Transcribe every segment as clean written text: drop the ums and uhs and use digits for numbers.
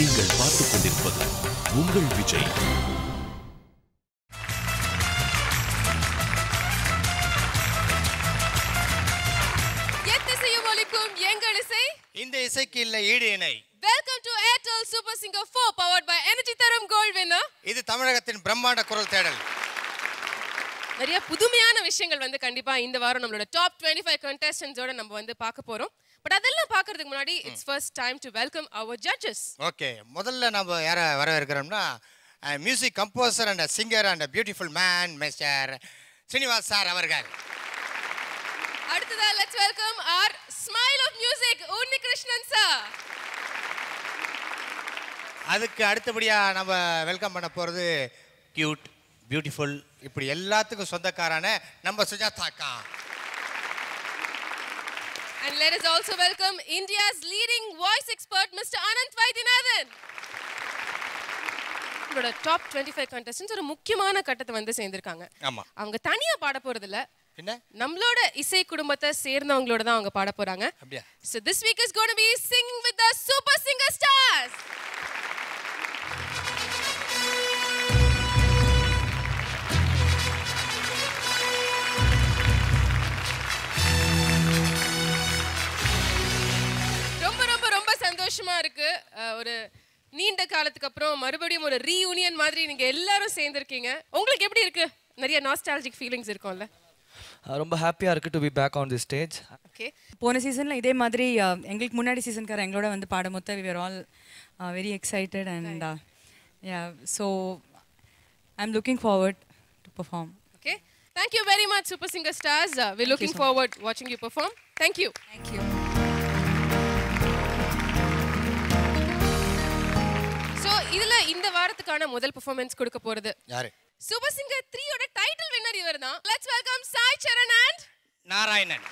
நீங்கள் பார்த்துக் கொண்டிருப்பது உங்கள் விஜய். எங்கள் இசை, இந்த இசைக்கு இல்ல ஈடு இணை. Welcome to Airtel Super Singer 4 powered by Energy Tharum Gold Winner. இது தமிழகத்தின் பிரம்மாண்ட குரல் தேடல். நிறைய புதுமையான விஷயங்கள் வந்து கண்டிப்பா இந்த வாரம் நம்மளோட டாப் 25 contestants ஓட நம்ம வந்து பார்க்க போறோம். பட் அதெல்லாம் பார்க்கிறதுக்கு முன்னாடி it's first time to welcome our judges. Okay, முதல்ல நம்ம யார வரவேற்கிறோம்னா music composer and singer and beautiful man mister Srinivas sir அவர்கள். அடுத்ததா let's welcome our smile of music Unnikrishnan sir. அதுக்கு அடுத்தபடியா நம்ம வெல்கம் பண்ண போறது கியூட் பியூட்டிஃபுல் இப்படி எல்லாத்துக்கும் சொந்தக்காரான நம்ம சுஜாதா அக்கா. And let us also welcome India's leading voice expert Mr. Anant Vaidyanathan. நம்மளோட டாப் 25 contestants ஒரு முக்கியமான கட்டத்தை வந்து சேர்ந்திருக்காங்க. ஆமா, அவங்க தனியா பாட போறது இல்ல, என்ன நம்மளோட இசை குடும்பத்தை சேர்ந்தவங்களோட தான் அவங்க பாட போறாங்க. அப்படியே. So this week is going to be singing with the super singer stars. ரொம்ப ரொம்ப ரொம்ப சந்தோஷமா இருக்கு. ஒரு நீண்ட காலத்துக்கு அப்புறம் மறுபடியும் ஒரு ரீயூனியன் மாதிரி நீங்க எல்லாரும் சேர்ந்திருக்கீங்க. உங்களுக்கு எப்படி இருக்கு? நிறைய நாஸ்டாலஜிக் ஃபீலிங்ஸ் இருக்கும்ல? ரொம்ப ஹாப்பியாக இருக்குது to be back on the stage. Okay, போன சீசனில் இதே மாதிரி எங்களுக்கு முன்னாடி சீசன்கார எங்களோட வந்து பாடும்போது we were all very excited and yeah, so I'm looking forward to perform. Okay, thank you very much super singer stars. We're looking forward watching you perform. Thank you. Thank you. So இதுல இந்த வாரத்துக்கான முதல் performance கொடுக்க போறது யாரு? Super singer 3 ஓட title winner இவர்தான். Let's welcome Sai Charan and Narayanan.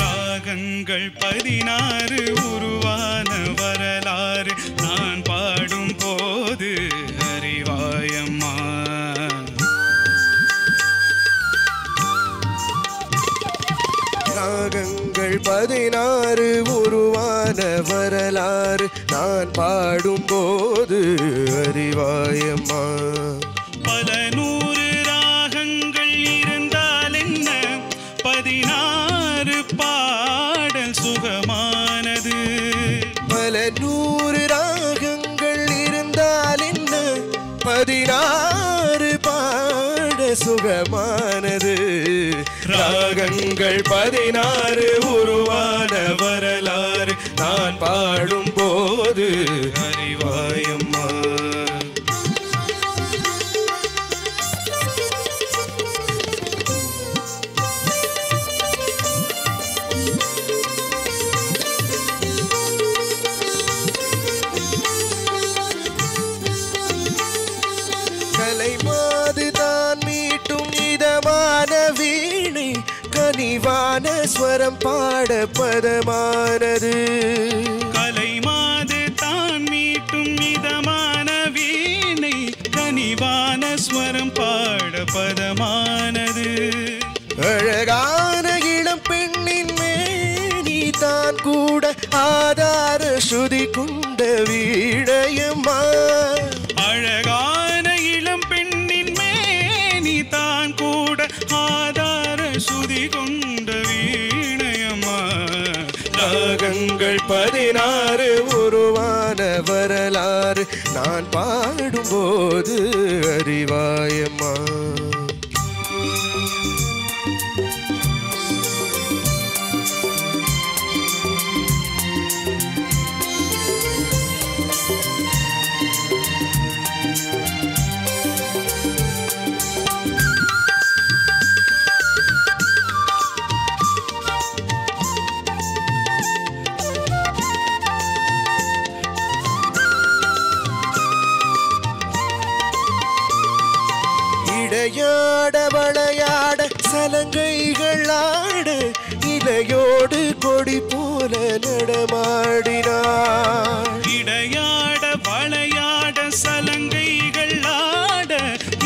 ராகங்கள் 16 உருவான வரலாறு நான் பாடும் போது அறிவாயம்மா. ராகங்கள் 16 உருவான வரலாறு நான் பாடும் போது அறிவாயம்மா. பல நூறு ராகங்கள் இருந்தால் என்ன, 16 பாடல் சுகமானது. பல நூறு ராகங்கள் இருந்தால் என்ன, 16 பாட சுகமானது. ராகங்கள் 16 உருவான வரலாறு நான் பாடும் போது அறிவாயம்மா. கலைமாது தான் மீட்டும் இதமான வீணை, கனிவான ஸ்வரம் பாட பதமானது. கலைமாது தான் மீட்டும் இதமான வீணை, கனிவான ஸ்வரம் பாட பதமானது. அழகான இளம் பெண்ணின் மேனி தான் கூட ஆதார ஸ்ருதி கொண்ட வீணையம்மா. அழகான இளம் பெண்ணின் மேனி தான் கூட ஆதார சுதி கொண்ட வீணையம்மா. ராகங்கள் 16 உருவான வரலாறு நான் பாடும்போது அறிவாயம்மா. விளையாட விளையாட சலங்கைகள் ஆட இலையோடு கொடி போல நடமாடினாள். இடையாட விளையாட சலங்கைகள் ஆட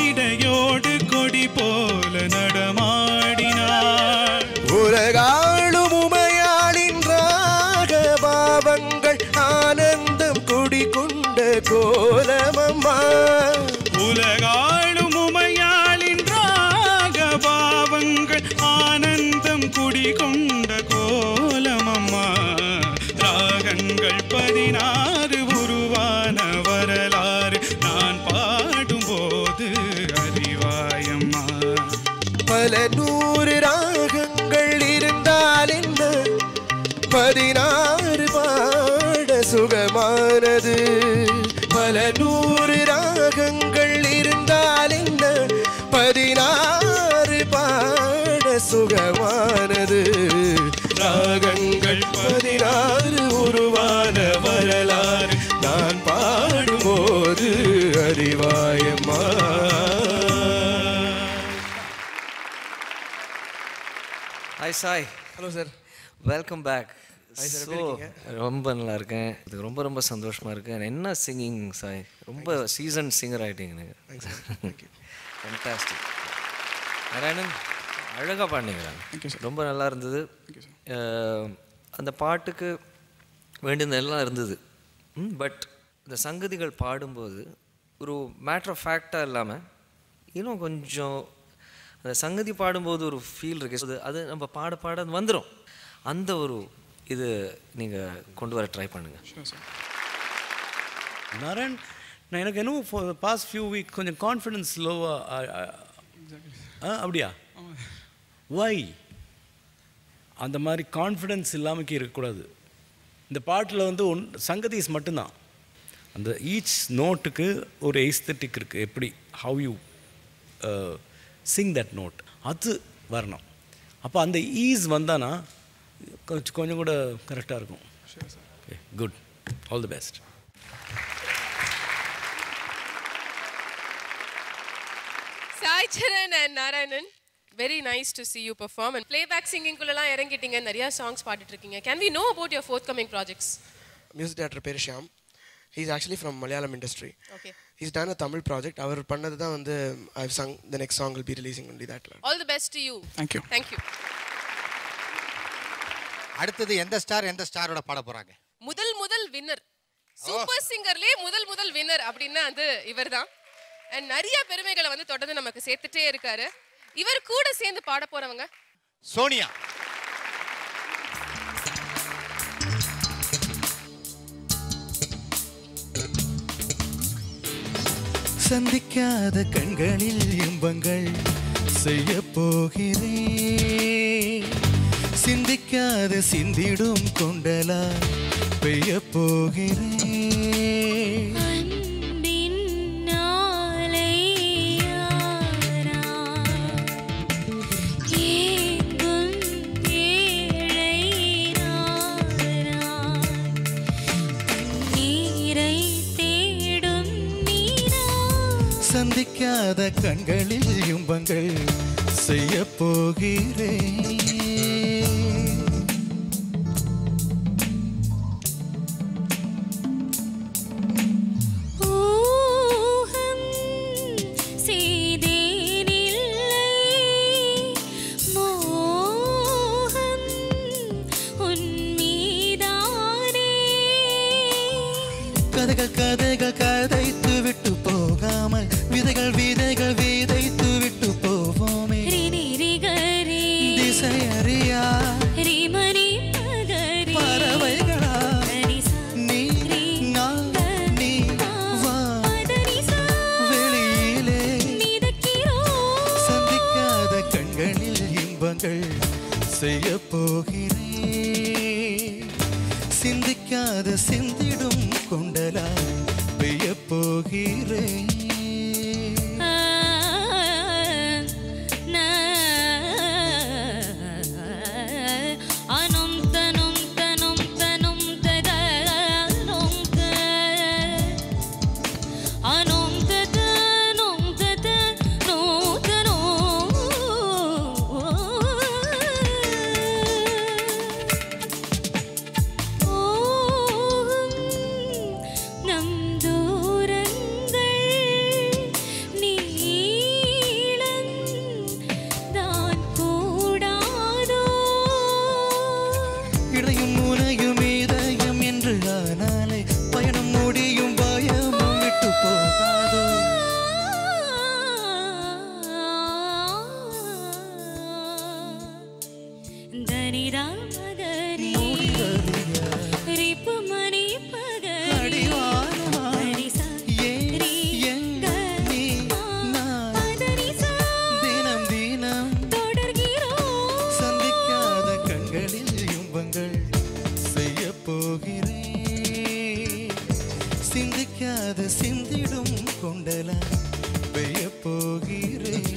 இடையோடு கொடி போல நடமாடினாள். உலகாளும் உமையாளின் ராக பாவங்கள் ஆனந்தம் குடிகொண்ட கோலமம்மா. உலகாளும் உமையாளின் ராக பாவங்கள் ஆனந்தம் குடிகொண்ட கோலமம்மா. ராகங்கள் 16 உருவான வரலாறு நான் பாடும்போது அறிவாயம்மா. பல 100 ராகங்கள் இருந்தால் என்ன 16 பாட சுகமானது. பல 100 ராகங்கள் இருந்தால் என்ன 16 பாட சுகமானது. ராகங்கள் 16 உருவான வரலாறு நான் பாடும்போது அறிவாயம்மா. Hi Sai. Hello sir. Welcome back. Hi sir, So, ரொம்ப நல்லா இருக்கேன். இது ரொம்ப ரொம்ப சந்தோஷமா இருக்கு. என்ன சிங்கிங் சாய், ரொம்ப சீசன் சிங்கர் ஆயிட்டீங்க எனக்கு. ஃபேண்டாஸ்டிக். நாராயணன் அழகாக பாடினீங்க, ரொம்ப நல்லா இருந்தது. அந்த பாட்டுக்கு வேண்டியதெல்லாம் இருந்தது. பட் இந்த சங்கதிகள் பாடும்போது ஒரு மேட்ரு ஆஃப் ஃபேக்டாக இல்லாமல் இன்னும் கொஞ்சம் அந்த சங்கதி பாடும்போது ஒரு ஃபீல் இருக்குது. அது நம்ம பாட பாட வந்துடும். அந்த ஒரு இது நீங்கள் கொண்டு வர ட்ரை பண்ணுங்கள். நாராயண், நான் எனக்கு இன்னும் பாஸ்ட் ஃபியூ வீக் கொஞ்சம் கான்ஃபிடென்ஸ் லோவாக. அப்படியா? வை? அந்த மாதிரி கான்ஃபிடென்ஸ் இல்லாமல் இருக்கக்கூடாது. இந்த பாட்டில் வந்து சங்கதிஸ் மட்டும்தான். அந்த ஈச் நோட்டுக்கு ஒரு எஸ்தட்டிக் இருக்குது. எப்படி how you sing that note அது வரணும். அப்போ அந்த ஈஸ் வந்தானா கொஞ்சம் கூட கரெக்டாக இருக்கும். Okay, good. All the best. Sai Charan and Narayanan, very nice to see you perform. And playback singing குள்ளலாம் இறங்கிட்டீங்க, நிறைய songs பாடிட்டு இருக்கீங்க. Can we know about your forthcoming projects? Music director பேர் Shyam. He is actually from Malayalam industry. Okay. He's done a Tamil project. அவர் பண்ணது தான் வந்து I've sung. The next song will be releasing only that. All the best to you. Thank you. Thank you. அடுத்தது எந்த ஸ்டாரோட பாட போறாங்க? முதல் winner, super சிங்கர்லயே முதல் winner அப்படின்னா அது இவர்தான். அண்ட் நிறைய பெருமைகளை வந்து தொடர்ந்து நமக்கு சேர்த்துட்டே இருக்காரு. இவர் கூட சேர்ந்து பாட போறவங்க சோனியா. சந்திக்காத கண்களில் இன்பங்கள் செய்ய போகிறேன். சிந்திக்காத சிந்திடும் கொண்டலா பெய்ய போகிறேன். சந்திக்காத கண்களில் இன்பங்கள் செய்ய போகிறேன். கதைகள் கதைத்து விட்டு போகாமல் விதைகள் விதைத்து விட்டு போவோமே. திசை அறியா பறவைகளா நீ வா வெளியிலே. சந்திக்காத கண்களில் இன்பங்கள் செய்ய போகிறேன். சிந்திக்காத சிந்திடும் கொண்டலா பெய்ய போகிறேன். போகிறேன் சிந்திக்காத சிந்திடும் கொண்டலா பெய்ய போகிறேன்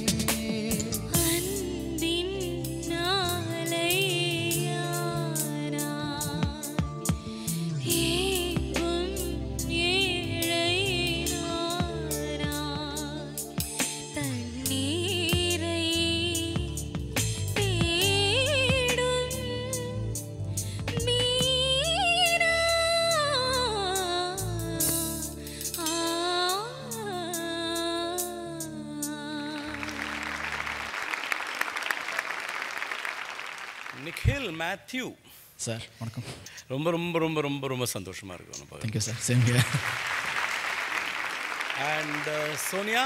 நிக்கில் மேத்யூ சார் வணக்கம். ரொம்ப ரொம்ப ரொம்ப ரொம்ப ரொம்ப சந்தோஷமாக இருக்கும். Thank you sir. Same here. And Sonia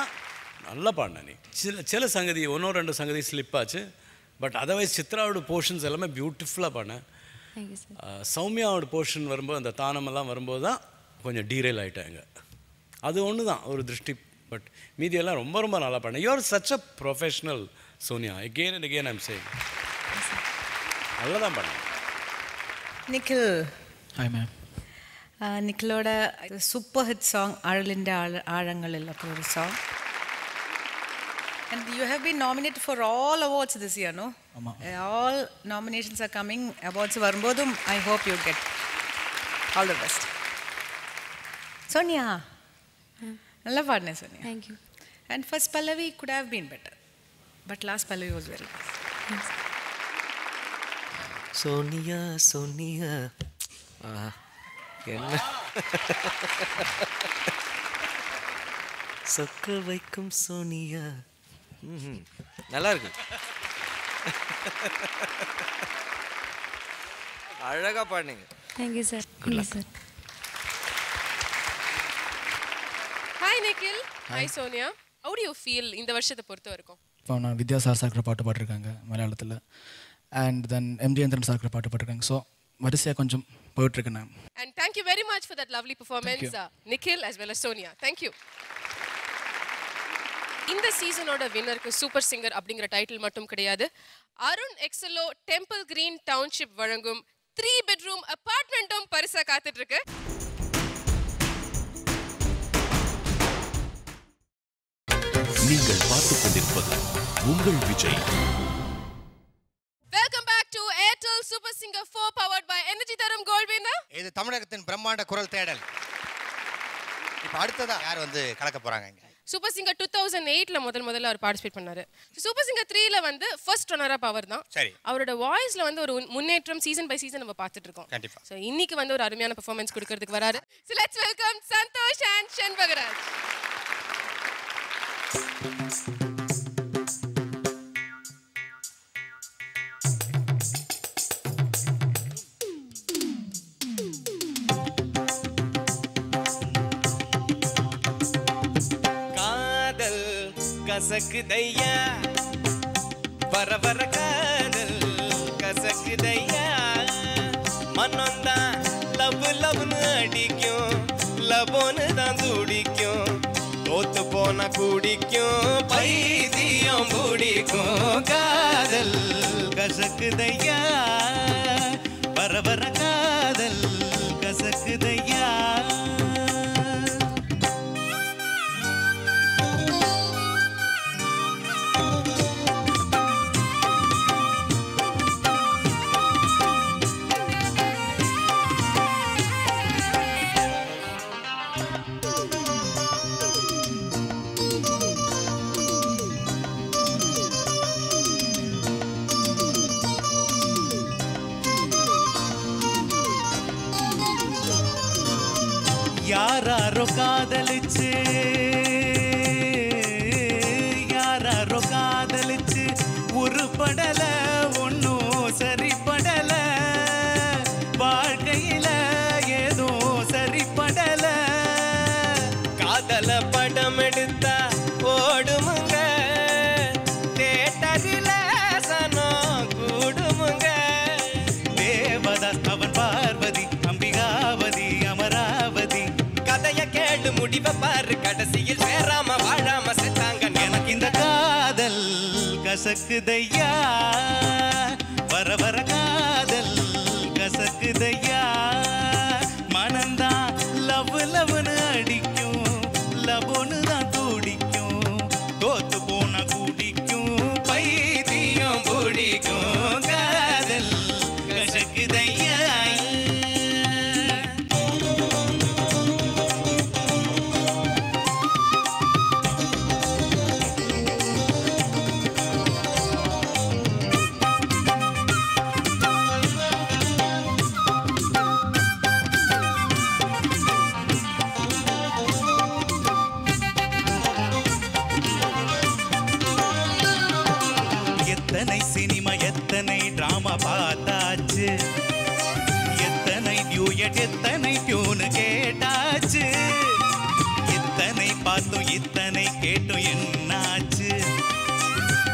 நல்லா பாடின நீ. சில சங்கதி ஒன்றோ ரெண்டு சங்கதி ஸ்லிப் ஆச்சு. பட் அதர்வைஸ் சித்ராவோட போர்ஷன்ஸ் எல்லாமே பியூட்டிஃபுல்லாக பாடினேன். சௌமியாவோட போர்ஷன் வரும்போது அந்த தானமெல்லாம் வரும்போது தான் கொஞ்சம் டீரெயில் ஆகிட்டாங்க. அது ஒன்று தான் ஒரு திருஷ்டி. பட் மீதியெல்லாம் ரொம்ப ரொம்ப நல்லா பாடினேன். You are such a professional Sonia. Again and again I'm saying நல்லா தான் பண்ணேன். നിഖിൽ. Hi ma'am. നിഖിലോட സൂപ്പർ ഹിറ്റ് സോങ് അഴലിൻ്റെ ആഴങ്ങളിലൊക്കെ ഒരു song. And you have been nominated for all awards this year, no? All nominations are coming. Awards varumbodum I hope you get all the best. Sonia. Nalla paadne Sonia. Thank you. And first Pallavi could have been better. But last Pallavi was very nice. Thanks. Sonia Sonia என்ன சொக்க வைக்கும் சோனியா. நல்லா இருக்கு. அழகா பாடுனீங்க. Thank you sir. Good sir. Hi Nikhil. Hi Sonia. How do you feel இந்த வருஷத்தை பொறுத்த வரைக்கும்? இப்போ நான் வித்யாசார் சார்க்கிற பாட்டு பாட்டிருக்காங்க மலையாளத்தில். அண்ட் தென் எம்ஜிஎந்திரன் சார்க்கிற பாட்டு பாட்டிருக்காங்க. ஸோ வரிசையாக கொஞ்சம் போயிட்டுருக்கேன் நான். And thank you very much for that lovely performance, Nikhil as well as Sonia. Thank you. இந்த சீசனோட வின்னருக்கு சூப்பர் சிங்கர் அப்படிங்கிற டைட்டில் மட்டும் கிடையாது. அருண் எக்ஸலோ டெம்பிள் கிரீன் டவுன்ஷிப் வழங்கும் 3 பெட்ரூம் அபார்ட்மெண்ட்டும் பரிசா காத்துட்டு இருக்கு. நீங்கள் பார்த்துக் கொண்டிருப்பது உங்கள் Vijay. Welcome back to Airtel Super Singer 4 powered by Energy Tharum Gold Winner. இது தமிழகத்தின் பிரம்மாண்ட குரல் தேடல். இப்போ அடுத்ததா யார் வந்து கலக்க போறாங்க இங்க? சூப்பர் சிங்கர் 2008ல முதல்ல அவர் பார்ட்டிசிபேட் பண்ணாரு. சூப்பர் சிங்கர் 3ல வந்து ஃபர்ஸ்ட் ரன்னர் அப் அவர் தான். சரி. அவரோட வாய்ஸ்ல வந்து ஒரு முன்னேற்றம் சீசன் பை சீசன் நம்ம பார்த்துட்டு இருக்கோம். கண்டிப்பா. சோ இன்னைக்கு வந்து ஒரு அருமையான பெர்ஃபார்மன்ஸ் கொடுக்கிறதுக்கு வராரு. So let's welcome Santhosh and Shenbagaraj. கசக்குதையா வர வர காதல் கசக்குதையா மனம்தான் லவ் லவ்னு அடிக்கும் லவ்னு தான் துடிக்கும் தோத்து போன குடிக்கும் பைத்தியம் பிடிக்கும் காதல் கசக்குதையா வர வர காதல் கசக்குதையா. யாராரோ காதலிச்சு யாராரோ காதலிச்சு உருப்படல ஒன்னும் சரிப்படல வாழ்க்கையில ஏதோ சரிப்படல காதல படம் எடுத்தா ஓடுமுங்க தேட்டரில சனம் கூடுமுங்க தேவதாஸ் அவன் பார்வதி அம்பிகாவதி அமராவதி கதைய கேடு முடிவ பாரு கடைசியில் சேராம வாழாம செத்தாங்க. எனக்கு இந்த காதல் கசக்குதையா வர வர காதல் கசக்குதையா. எத்தனை டியூனு கேட்டாச்சு, இத்தனை பார்த்தும் இத்தனை கேட்டும் என்னாச்சு,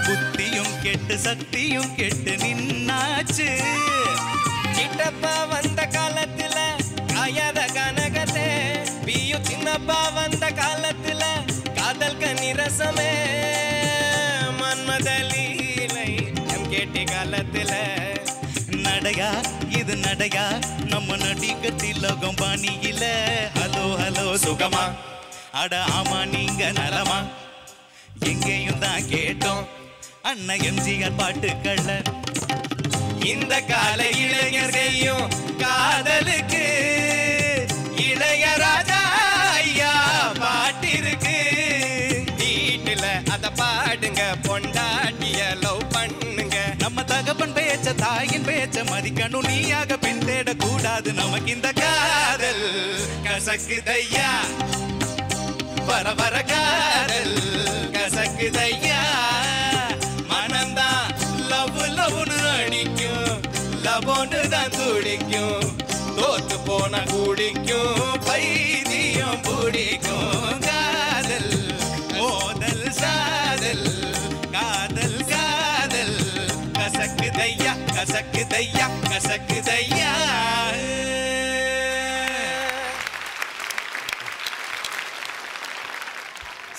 புத்தியும் கெட்டு சக்தியும் கெட்டு நின்னாச்சு. கிட்டப்பா வந்த காலத்துல காயாத கனகத்தே, பியு சின்னப்பா வந்த காலத்துல காதல் கனிரசமே, மன்மத லீலை எம் கேட்டி காலத்துல. நடையா இது நடையா நம்ம நடிக்க திலகம் பாணியில. ஹலோ ஹலோ சுகமா, அட ஆமா நீங்க நலமா, எங்கேயும் தான் கேட்டோம் அண்ணன் எம்ஜிஆர் பாட்டுக்கள்ள. இந்த கால இளைஞர் செய்யும் காதலுக்கு இளையராஜா ஐயா பாட்டிருக்கு. வீட்டுல அத பாடுங்க, பொண்டாட்டிய லவ் பண்ணுங்க. நம்ம தகப்பன் பேச்ச தாயின் பேச்ச மதிக்கணும், நீயாக பின் தேட கூடாது. நமக்கு இந்த காதல் கசக்குதையா, வர வர காதல் கசக்குதையா. மனம்தான் லவ் லவ்னு அடிக்கும், லவ்னு தான் துடிக்கும், தோத்து போன குடிக்கும், பைத்தியம் பிடிக்கும். காதல் மோதல் சாதல், காதல் காதல் கசக்குதையா கசக்குதையா கசக்குதையா.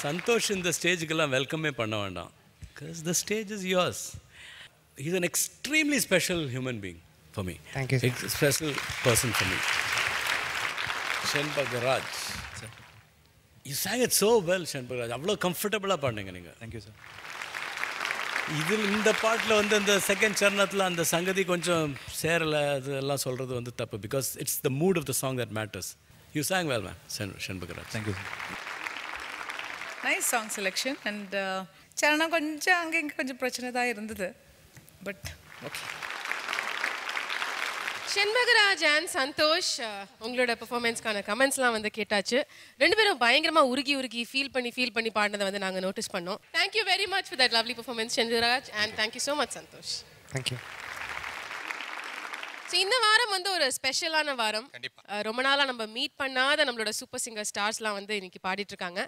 சந்தோஷ் இந்த ஸ்டேஜுக்கெல்லாம் வெல்கமே பண்ண வேண்டாம். Because the stage is yours. He's an extremely special human being for me. Thank you, sir. A special person for me. Shenbagaraj. Sir. You sang it so well, Shenbagaraj. அவ்வளோ கம்ஃபர்டபுளாக பாடுங்க நீங்கள். Thank you sir. இதில் இந்த பாட்டில் வந்து அந்த second சரணத்தில் அந்த சங்கதி கொஞ்சம் சேரலை, அது எல்லாம் சொல்கிறது வந்து தப்பு. Because it's the mood of the song that matters. You sang well, man, Shenbagaraj. Thank you sir. Nice song selection. And சரணம் கொஞ்சம் அங்கே இங்கே கொஞ்சம் பிரச்சனை தான் இருந்தது, but okay. Shenbagaraj and Santhosh, உங்களோட பெர்ஃபார்மன்ஸ்க்கான கமெண்ட்ஸ்லாம் வந்து கேட்டாச்சு. ரெண்டு பேரும் பயங்கரமாக உருகி ஃபீல் பண்ணி பாடினதை வந்து நாங்கள் நோட்டீஸ் பண்ணோம். Thank you very much for that lovely performance Shenbagaraj, and thank you so much Santhosh. Thank you. So இந்த வாரம் வந்து ஒரு ஸ்பெஷலான வாரம். ரொம்ப நாளாக நம்ம மீட் பண்ணாத நம்மளோட சூப்பர் சிங்கர் ஸ்டார்ஸ்லாம் வந்து இன்னைக்கு பாடிட்டு இருக்காங்க.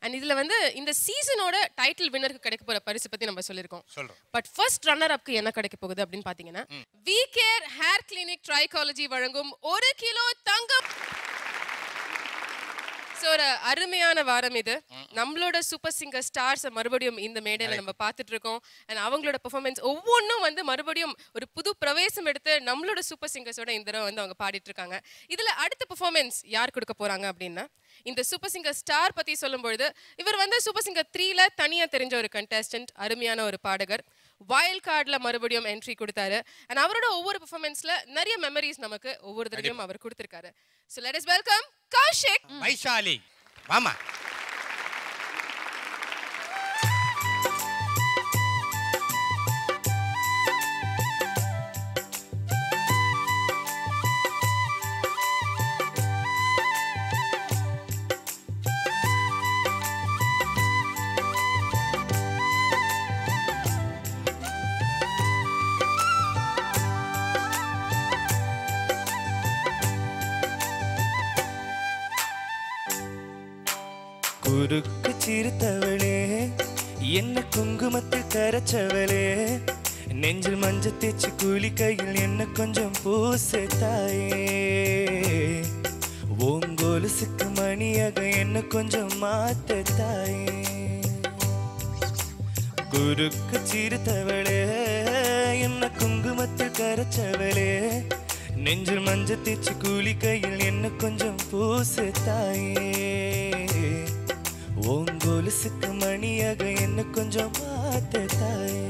அண்ட் இதில் வந்து இந்த சீசனோட டைட்டில் வின்னருக்கு கிடைக்க போகிற பரிசு பற்றி நம்ம சொல்லியிருக்கோம். பட் ஃபர்ஸ்ட் ரன்னர் அப்க்கு என்ன கிடைக்க போகுது அப்படின்னு பார்த்தீங்கன்னா, V care hair clinic trichology வழங்கும் 1 கிலோ தங்கம். ஸோ ஒரு அருமையான வாரம் இது. நம்மளோட சூப்பர் சிங்கர் ஸ்டார்ஸ் மறுபடியும் இந்த மேடையில் நம்ம பார்த்துட்டு இருக்கோம். அண்ட் அவங்களோட பெர்ஃபார்மன்ஸ் ஒவ்வொன்றும் வந்து மறுபடியும் ஒரு புது பிரவேசம் எடுத்து நம்மளோட சூப்பர் சிங்கர்ஸோட இந்த தடவை வந்து அவங்க பாடிட்டு இருக்காங்க. இதில் அடுத்த பெர்ஃபார்மன்ஸ் யார் கொடுக்க போறாங்க அப்படின்னா, இந்த சூப்பர் சிங்கர் ஸ்டார் பற்றி சொல்லும்பொழுது, இவர் வந்து சூப்பர் சிங்கர் 3ல தனியாக தெரிஞ்ச ஒரு கண்டெஸ்டன்ட், அருமையான ஒரு பாடகர். வைல்ட் கார்டில் மறுபடியும் என்ட்ரி கொடுத்தாரு. அண்ட் அவரோட ஒவ்வொரு பெர்ஃபார்மன்ஸ்ல நிறைய மெமரிஸ் நமக்கு ஒவ்வொரு தடவையும் அவர் கொடுத்திருக்காரு. So let us welcome Kaushik. Vaishali வாமா. குறுக்கு சிரித்தவளே, என்ன குங்குமத்தில் கரைச்சவளே, நெஞ்சில் மஞ்ச தேச்சு கூலி கையில் என்ன கொஞ்சம் பூசு தாயே, ஓங்கோலுசுக்கு மணியாக என்ன கொஞ்சம் மாத்த தாயே. குறுக்கு சிரித்தவளே, என்ன குங்குமத்தில் கரைச்சவளே, நெஞ்சில் மஞ்ச தேச்சு கூலி கையில் என்ன கொஞ்சம் பூசு தாயே, ஓங்கோலுசுக்கு மணியாக என்ன கொஞ்சம் பார்த்து தாயே.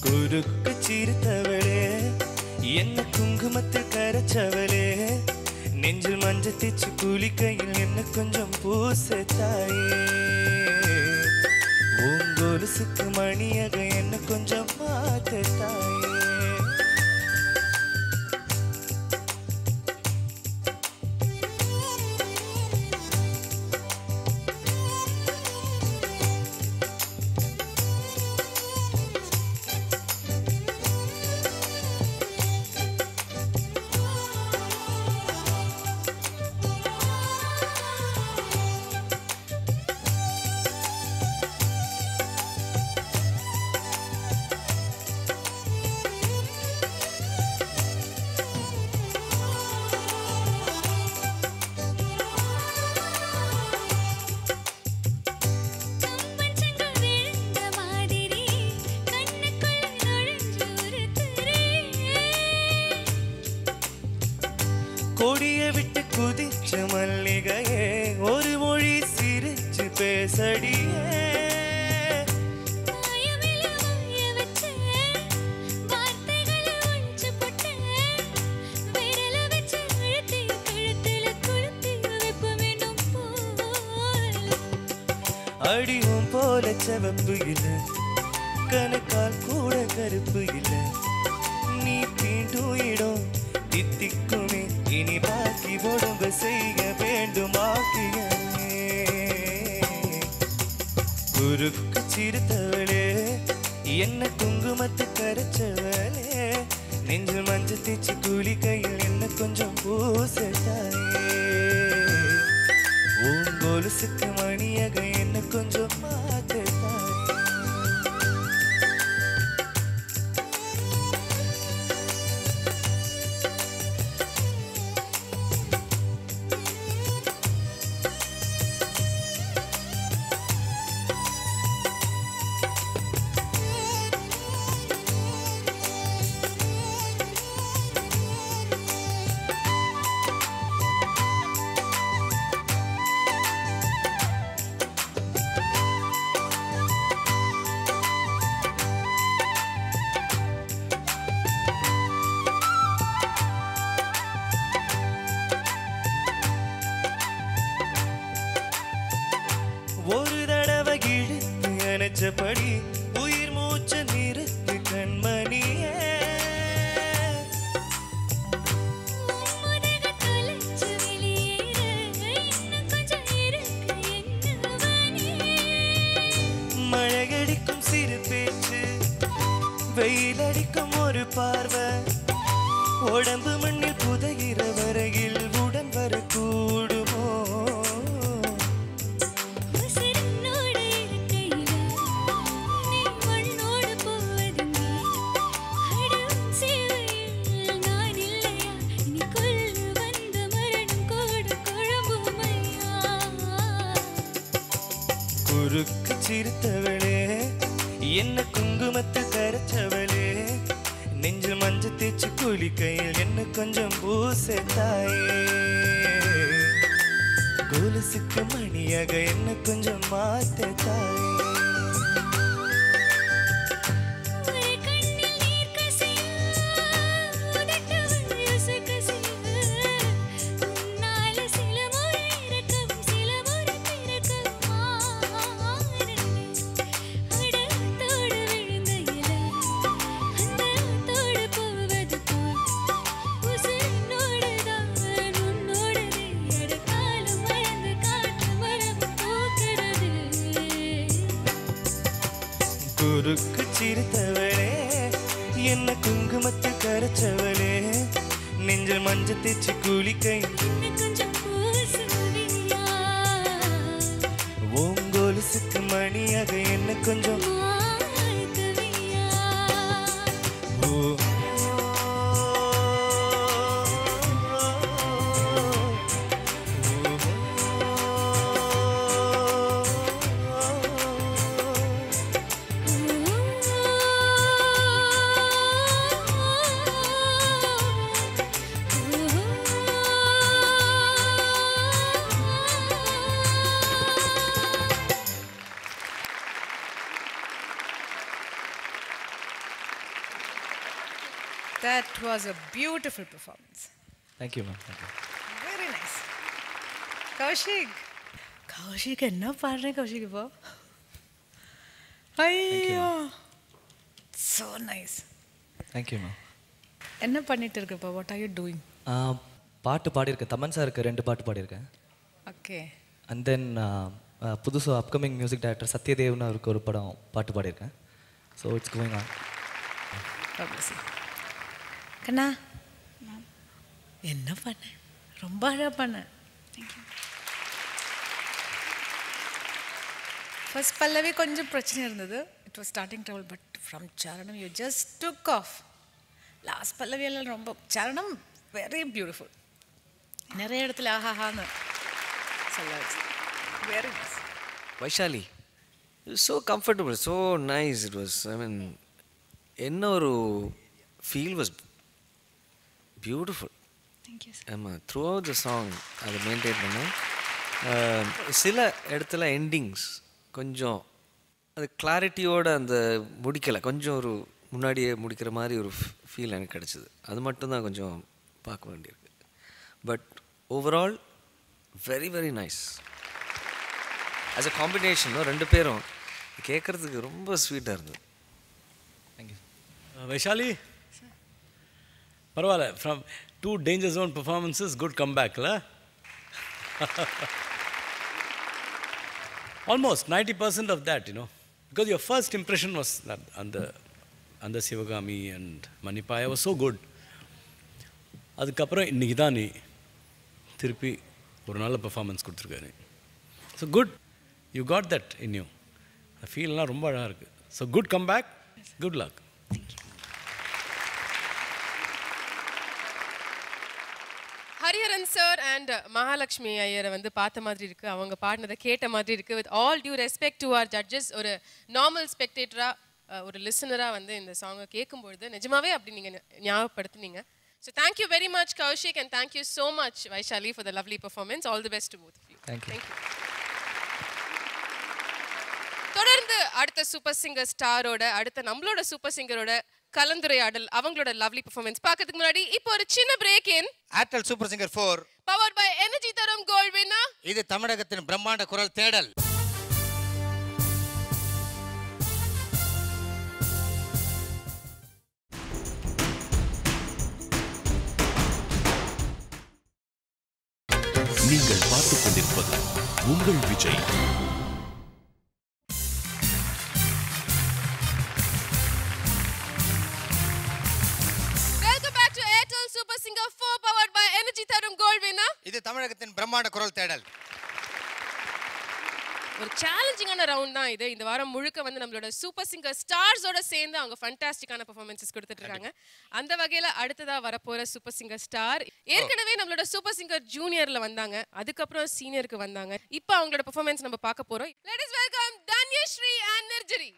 குறுக்கு சிரித்தவளே, என்ன குங்குமத்தில் கரைச்சவளே, நெஞ்சில் மஞ்சள் தேச்சு குளிக்கையில் என்ன கொஞ்சம் பூச தாயே உங்கொலுசுக்கு மணியாக என்ன கொஞ்சம் மாத்த தாயே கொடிய விட்டு குதிச்ச மல்லிகையே ஒரு மொழி சிரிச்சு பேசடியே அடியும் போல செவப்பு இல்ல கணக்கால் கூட கருப்பு இல்ல நீ தீண்டும் இடம் தித்திக்குமே இனி பாக்கி உடம்பு செய்ய வேண்டுமாக்கிய குறுக்கு சிறுத்தவளே என்ன குங்குமத்து கரைச்சவளே நெஞ்சில் மஞ்சள் தேச்சு குளிக்கையில் என்ன கொஞ்சம் பூச தாயே உங்கொலுசுக்கு மணியாக என்ன கொஞ்சம் மாத்த தாயே ஒரு தடவை இழுத்து அணைச்சபடி உயிர் மூச்ச நிறுத்து கண்மணியே மழையடிக்கும் சிறு பேச்சு வெயிலடிக்கும் ஒரு பார்வை உடம்பு மண்ணில் புதைகிற வரையில் உடன் வரக்கூடுமோ குறுக்கு சிறுத்தவளே என்ன குங்குமத்து கரைச்சவளே நெஞ்சில் மஞ்சள் தேச்சு குளிக்கையில் என்ன கொஞ்சம் பூச தாயே கொலுசுக்கு மணியாக என்ன கொஞ்சம் மாத்த தாயே குறுக்கு சிறுத்தவளே என்ன குங்குமத்து கரைச்சவளே நெஞ்சில் மஞ்சள் தேச்சு குளிக்கை உங்கொலுசுக்கு மணியாக என்ன கொஞ்சம் That was a beautiful performance. Thank you, ma'am. Thank you. Very Kaushik என்ன பாடுறேன் கௌஷிக் இப்போ? ஐயோ so nice. Thank you ma'am. என்ன பண்ணிட்டு இருக்க இப்போ? What are you doing? பாட்டு பாடியிருக்கேன், தமன் சாருக்கு 2 பாட்டு பாடியிருக்கேன். ஓகே. அண்ட் தென் புதுசாக அப்கமிங் மியூசிக் டைரக்டர் சத்யதேவ்னு அவருக்கு ஒரு படம் பாட்டு பாடியிருக்கேன். So it's going on. கண்ணா என்ன பண்ண? ரொம்ப அழகாக பண்ண. ஃபர்ஸ்ட் பல்லவே கொஞ்சம் பிரச்சனை இருந்தது. It was starting trouble. But from charanam you just took off. Last பல்லவி எல்லாம் ரொம்ப சரணம் வெரி பியூட்டிஃபுல். நிறைய இடத்துல ஆஹாஹான்னு சொல்ல வச்சு. Very nice. Vaishali, so comfortable, so nice it was. I mean, என்ன ஒரு ஃபீல் வாஸ் பியூட்டிஃபுல். ஆமாம், த்ரூ அவுட் த சாங் அதை மெயின்டைன் பண்ணேன். சில இடத்துல எண்டிங்ஸ் கொஞ்சம் அது கிளாரிட்டியோடு அந்த முடிக்கலை, கொஞ்சம் ஒரு முன்னாடியே முடிக்கிற மாதிரி ஒரு ஃபீல் எனக்கு கிடச்சிது. அது மட்டும்தான் கொஞ்சம் பார்க்க வேண்டியிருக்கு. But overall very very nice. As a combination 2 பேரும் கேட்குறதுக்கு ரொம்ப ஸ்வீட்டாக இருந்தது. தேங்க்யூ. வைஷாலி, பரவாயில்ல. From 2 danger zone performances, good கம்பேக்ல. Almost 90% of that, you know, because your first impression was that on the Sivagami and Manipaya was so good. அதுக்கப்புறம் இன்றைக்கி தான் நீ திருப்பி ஒரு நல்ல பெர்ஃபார்மன்ஸ் கொடுத்துருக்காரு. So good, you got that in you. ஃபீல்லாம் ரொம்ப அழகாக இருக்குது. So good comeback, good luck. Hariharan sir and Mahalakshmi ஐயரை வந்து பார்த்த மாதிரி இருக்குது, அவங்க பாடினதை கேட்ட மாதிரி இருக்குது. With all due respect to our judges, ஒரு நார்மல் ஸ்பெக்டேட்டராக, ஒரு லிசனராக வந்து இந்த சாங்கை கேட்கும்பொழுது நிஜமாவே அப்படி நீங்கள் ஞாபகப்படுத்துனீங்க. So thank you very much Kaushik and thank you so much Vaishali for the lovely performance. All the best to both of you. Thank you. தொடர்ந்து அடுத்த சூப்பர் சிங்கர் ஸ்டாரோட, அடுத்த நம்மளோட சூப்பர் சிங்கரோட கலந்துரையாடல், அவங்களோட லவ்லி பெர்ஃபார்மன்ஸ் பார்க்கிறதுக்கு முன்னாடி இப்போ ஒரு சின்ன break in Airtel super singer 4 powered by energy தரும் கோல்ட் வின்னர். இது தமிழகத்தின் பிரம்மாண்ட குரல் தேடல். நீங்கள் பார்த்துக் கொண்டிருப்பது உங்கள் Vijay. Super singer 4 powered by energy தரும் கோல்ட் வின்னர். இது தமிழகத்தின் பிரம்மாண்ட குரல் தேடல். ஒரு சேலஞ்சிங்கான ரவுண்ட் தான் இது. இந்த வாரம் முழுக்க வந்து நம்மளோட சூப்பர் சிங்கர் ஸ்டார்ஸோட சேர்ந்து அவங்க ஃபண்டாஸ்டிக்கான பெர்ஃபார்மன்ஸஸ் கொடுத்துட்டு இருக்காங்க. அந்த வகையில அடுத்ததா வரப்போற சூப்பர் சிங்கர் ஸ்டார் ஏற்கனவே நம்மளோட சூப்பர் சிங்கர் ஜூனியர்ல வந்தாங்க, அதுக்கப்புறம் சீனியருக்கு வந்தாங்க. இப்போ அவங்களோட பெர்ஃபார்மன்ஸ் நம்ம பார்க்க போறோம். Let us welcome Dhanyashree and Nirjari.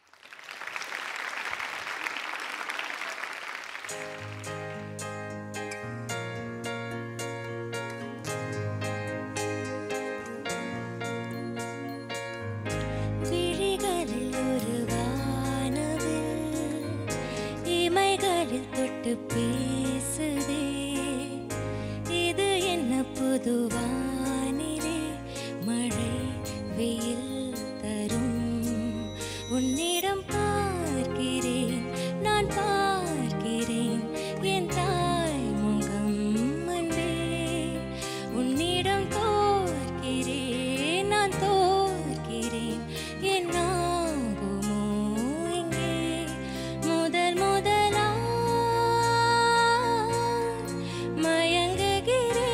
தொட்டு பேசுதே இது என்ன புது வானிலே, மழை வெயில் தரும் உன்னிடம் பார்க்கிறேன், நான் பார்க்கிறேன் என் தாய் முகம் அன்பே, உன்னிடம் தோற்கிறேன், நான் தோற்கிறேன் என் ஆகுமோ இங்கே முதல் முதலா மயங்குகிறேன்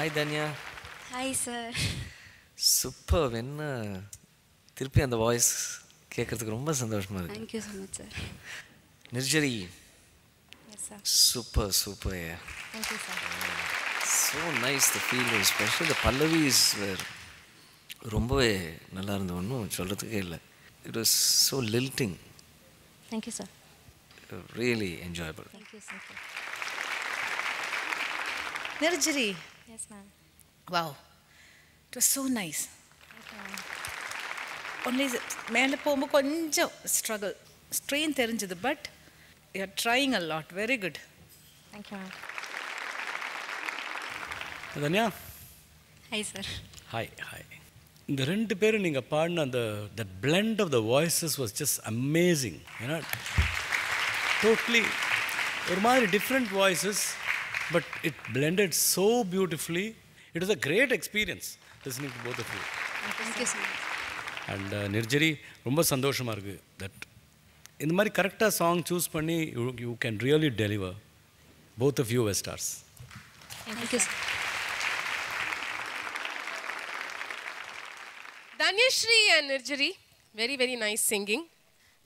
hi Dhanya. Hi sir. Super. என்ன திருப்பி அந்த வாய்ஸ் கேட்குறதுக்கு ரொம்ப சந்தோஷமாக இருக்குது. Thank you so much sir. Nirjari. Yes sir. Super super. Thank you sir. So nice the feel, especially the pallavis where ரொம்பவே நல்லா இருந்தது. ஒன்றும் சொல்கிறதுக்கே இல்லை. It was so lilting. Thank you sir. Really enjoyable. Thank you sir. Nirjari. Yes ma'am. Wow, it was so nice. Only மேலே போகும்போது கொஞ்சம் struggle strain தெரிஞ்சது, but you are trying a lot. Very good. Thank you ma'am. Dhanya. Hi sir. Hi hi. இந்த ரெண்டு பேரும் நீங்கள் பாடின அந்த that blend of the voices was just amazing. ஏன்னா டோட்லி ஒரு மாதிரி different voices, but it blended so beautifully. It was a great experience listening to both of you. Thank you so much. And Nirjari, ரொம்ப சந்தோஷமாக இருக்குது தட் இந்த மாதிரி கரெக்டாக song choose பண்ணி you can really deliver. Both of you were stars. Thank you sir. Danyashri and Nirjari, very very nice singing.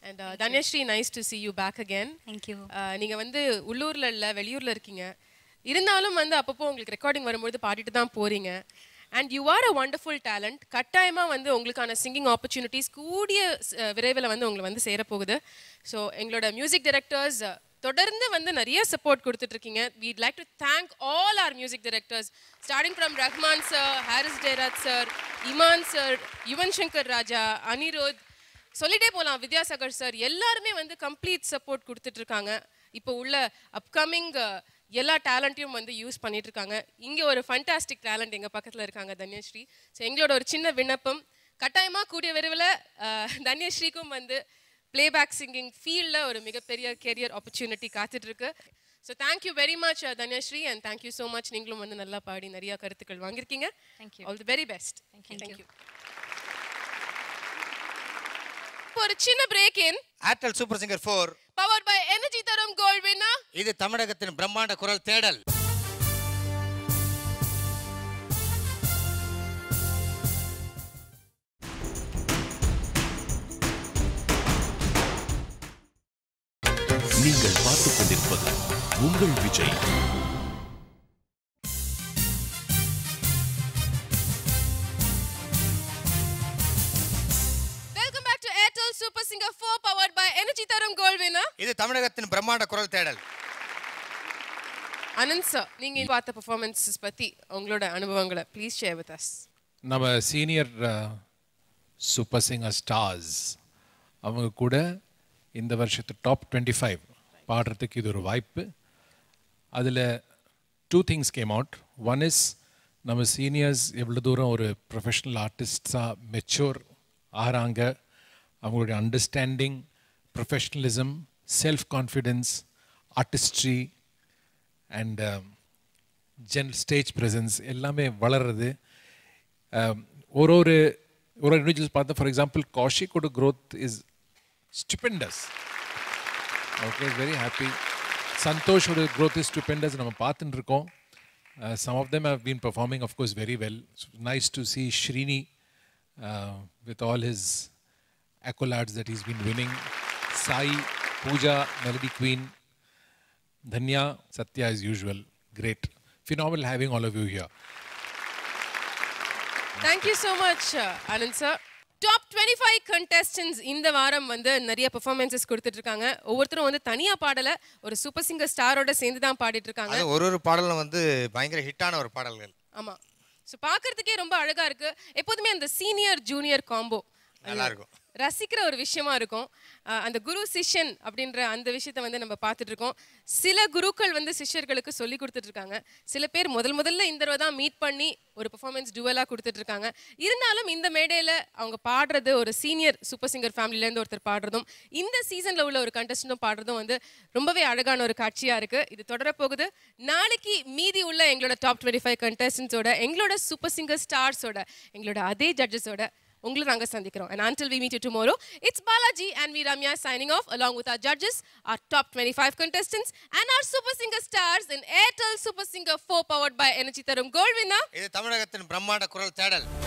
And Danyashri, nice to see you back again. Thank you. நீங்க வந்து உள்ளூர்ல இல்ல வெளியூர்ல இருக்கீங்க, இருந்தாலும் வந்து அப்பப்போ உங்களுக்கு ரெக்கார்டிங் வரும்போது பாடிட்டு தான் போறீங்க. And you are a wonderful talent. கட்டாயமா வந்து உங்களுக்கான சிங்கிங் ஆப்பர்ச்சுனிட்டிஸ் கூடிய விரைவில் வந்து உங்களை வந்து சேரப்போகுது. ஸோ எங்களோட மியூசிக் டைரக்டர்ஸ் தொடர்ந்து வந்து நிறைய சப்போர்ட் கொடுத்துட்டு இருக்கீங்க. we'd like to thank all our music directors starting from Rahman sir, Haris Jayaraj sir, Iman sir, Yuvan Shankar Raja, Anirudh, சொல்லிட்டே போகலாம், வித்யாசாகர் சார், எல்லாருமே வந்து கம்ப்ளீட் சப்போர்ட் கொடுத்துட்டு இருக்காங்க. இப்போ உள்ள அப்கமிங் எல்லா டேலண்ட்டையும் வந்து யூஸ் பண்ணிட்டு இருக்காங்க. இங்கே ஒரு ஃபண்டாஸ்டிக் டேலண்ட் எங்கள் பக்கத்தில் இருக்காங்க, தன்யஸ்ரீ. ஸோ எங்களோட ஒரு சின்ன விண்ணப்பம், கட்டாயமாக கூடிய விரைவில் தன்யஸ்ரீக்கும் வந்து பிளேபேக் சிங்கிங் ஃபீல்டில் ஒரு மிகப்பெரிய கெரியர் ஆப்பர்ச்சுனிட்டி காத்துட்டு இருக்கு. So thank you very much Dhanyashri, and thank you so much. நீங்களும் வந்து நல்லா பாடி நிறையா கருத்துக்கள் வாங்கியிருக்கீங்க. Thank you. All the very best. Thank you. ஒரு சின்ன break in Airtel super singer 4 powered by energy தரும் கோல்ட் வின்னர். இது தமிழகத்தின் பிரம்மாண்ட குரல் தேடல். நீங்கள் பார்த்துக் கொண்டிருப்பது உங்கள் Vijay. Super Singer 4 powered by Energy Tharum Gold winner. இது தமிழகத்தின் பிரம்மாண்ட குரல் தேடல். அனந்த் சார், நீங்க பார்த்த பெர்ஃபார்மன்ஸஸ் பத்தி உங்களோட அனுபவங்களை ப்ளீஸ் ஷேர் வித் அஸ். நம்ம சீனியர் சூப்பர் சிங்கர் ஸ்டார்ஸ் அவங்க கூட இந்த வருஷத்து டாப் 25 பாடுறதுக்கு இது ஒரு வாய்ப்பு. அதில் 2 things came out. One is நம்ம சீனியர்ஸ் எவ்வளோ தூரம் ஒரு ப்ரொஃபஷ்னல் ஆர்டிஸ்டாக மெச்சூர் ஆகிறாங்க, அவங்களுடைய understanding, professionalism, self confidence, artistry and stage presence எல்லாமே வளர்றது. ஒரு இண்டிவிஜுவல்ஸ் பார்த்தா, ஃபார் எக்ஸாம்பிள் கௌஷிக்கோட growth is stupendous. Okay, very happy. சந்தோஷோட க்ரோத் இஸ் ஸ்டிபெண்டஸ். நம்ம பார்த்துட்டு இருக்கோம். Some of them have been performing, of course, very well. So nice to see Srini with all his accolades that he's been winning. Sai, Pooja, Melody Queen, Dhanya, Satya as usual. Great. Phenomenal having all of you here. Thank you so much, Anand sir. Top 25 contestants இந்த வாரம் வந்து நிறைய performances கொடுத்துட்டு இருக்காங்க. ஒவ்வொருத்தரும் வந்து தனியா பாடல, ஒரு சூப்பர் சிங்கர் ஸ்டாரோட சேர்ந்து தான் பாடிட்டு இருக்காங்க. அது ஒரு பாடலும் வந்து பயங்கர ஹிட்டான ஒரு பாடல்கள். ஆமா. ஸோ பார்க்கறதுக்கே ரொம்ப அழகா இருக்கு. எப்போதுமே அந்த சீனியர் ஜூனியர் காம்போ நல்லா இருக்கும், ரசிக்கிற ஒரு விஷயமா இருக்கும். அந்த குரு சிஷ்யன் அப்படின்ற அந்த விஷயத்தை வந்து நம்ம பார்த்துட்டு இருக்கோம். சில குருக்கள் வந்து சிஷ்யர்களுக்கு சொல்லி கொடுத்துட்டு இருக்காங்க. சில பேர் முதல்ல இந்த தடவை தான் மீட் பண்ணி ஒரு பெர்ஃபார்மன்ஸ் டுவலாக கொடுத்துட்டு இருக்காங்க. இருந்தாலும் இந்த மேடையில் அவங்க பாடுறது, ஒரு சீனியர் சூப்பர் சிங்கர் ஃபேமிலியிலேருந்து ஒருத்தர் பாடுறதும், இந்த சீசனில் உள்ள ஒரு கண்டஸ்டன்ட்டும் பாடுறதும் வந்து ரொம்பவே அழகான ஒரு காட்சியாக இருக்குது. இது தொடரப்போகுது. நாளைக்கு மீதி உள்ள எங்களோட டாப் 25 கண்டஸ்டன்ஸோட, எங்களோட சூப்பர் சிங்கர் ஸ்டார்ஸோட, எங்களோட அதே ஜட்ஜஸோட உங்களை நாங்க சந்திக்கிறோம். And until we meet you tomorrow, it's Balaji and me Ramya signing off along with our judges, our top 25 contestants and our Super Singer stars in Airtel Super Singer 4 powered by Energy Tarum Gold winner. இது தமிழகத்தின் பிரம்மாண்ட குரல் தேடல்.